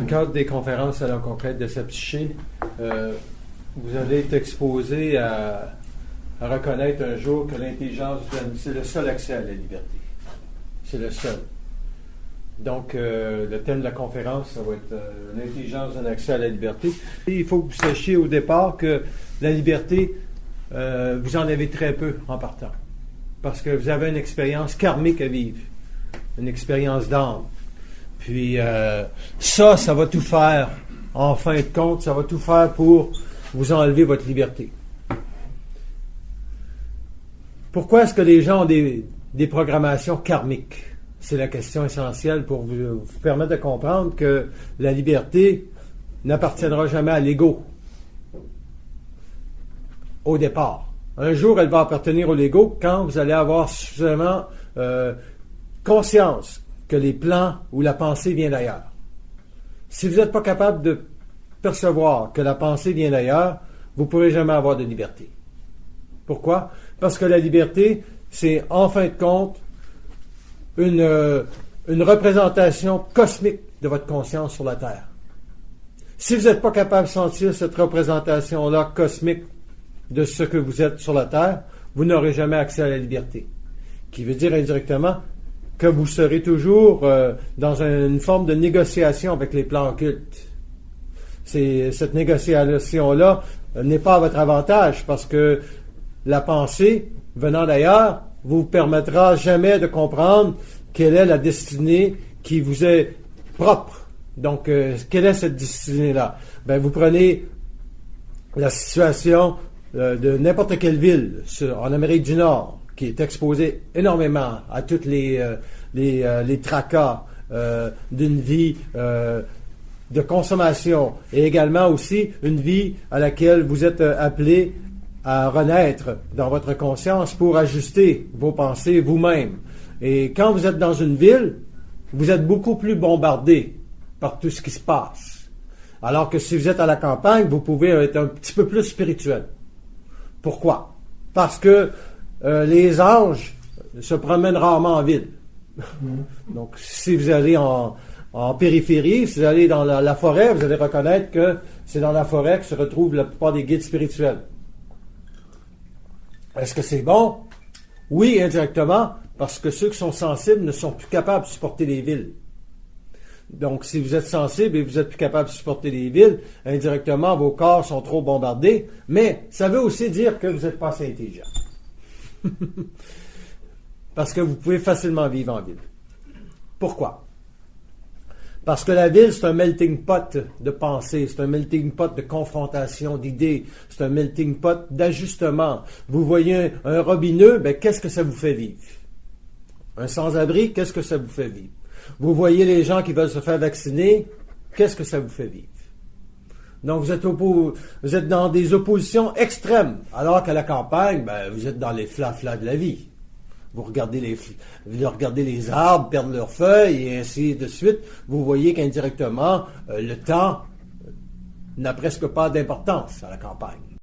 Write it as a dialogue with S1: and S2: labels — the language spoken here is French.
S1: le cadre des conférences à la conquête de sa psyché, vous allez être exposé à reconnaître un jour que l'intelligence c'est le seul accès à la liberté. C'est le seul. Donc, le thème de la conférence, ça va être l'intelligence d'un accès à la liberté. Et il faut que vous sachiez au départ que la liberté, vous en avez très peu en partant. Parce que vous avez une expérience karmique à vivre, une expérience d'âme. Puis ça va tout faire, en fin de compte, ça va tout faire pour vous enlever votre liberté. Pourquoi est-ce que les gens ont des programmations karmiques? C'est la question essentielle pour vous permettre de comprendre que la liberté n'appartiendra jamais à l'ego. Au départ. Un jour, elle va appartenir au l'ego quand vous allez avoir suffisamment conscience que les plans ou la pensée vient d'ailleurs. Si vous n'êtes pas capable de percevoir que la pensée vient d'ailleurs, vous ne pourrez jamais avoir de liberté. Pourquoi? Parce que la liberté, c'est en fin de compte une représentation cosmique de votre conscience sur la Terre. Si vous n'êtes pas capable de sentir cette représentation-là cosmique de ce que vous êtes sur la Terre, vous n'aurez jamais accès à la liberté. Qui veut dire indirectement que vous serez toujours dans une forme de négociation avec les plans occultes. Cette négociation-là n'est pas à votre avantage parce que la pensée venant d'ailleurs vous permettra jamais de comprendre quelle est la destinée qui vous est propre. Donc, quelle est cette destinée-là? Vous prenez la situation de n'importe quelle ville en Amérique du Nord, qui est exposée énormément à toutes les tracas d'une vie de consommation et également aussi une vie à laquelle vous êtes appelé à renaître dans votre conscience pour ajuster vos pensées vous-même. Et quand vous êtes dans une ville, vous êtes beaucoup plus bombardé par tout ce qui se passe. Alors que si vous êtes à la campagne, vous pouvez être un petit peu plus spirituel. Pourquoi? Parce que les anges se promènent rarement en ville. Donc, si vous allez en périphérie, si vous allez dans la forêt, vous allez reconnaître que c'est dans la forêt que se retrouvent la plupart des guides spirituels. Est-ce que c'est bon? Oui, indirectement, parce que ceux qui sont sensibles ne sont plus capables de supporter les villes. Donc, si vous êtes sensible et vous êtes plus capable de supporter les villes, indirectement, vos corps sont trop bombardés, mais ça veut aussi dire que vous n'êtes pas assez intelligent. Parce que vous pouvez facilement vivre en ville. Pourquoi? Parce que la ville, c'est un melting pot de pensée, c'est un melting pot de confrontation d'idées, c'est un melting pot d'ajustement. Vous voyez un robineux, qu'est-ce que ça vous fait vivre? Un sans-abri, qu'est-ce que ça vous fait vivre? Vous voyez les gens qui veulent se faire vacciner, qu'est-ce que ça vous fait vivre? Donc, vous êtes dans des oppositions extrêmes, alors qu'à la campagne, vous êtes dans les flaflas de la vie. Vous regardez les arbres perdre leurs feuilles et ainsi de suite. Vous voyez qu'indirectement, le temps n'a presque pas d'importance à la campagne.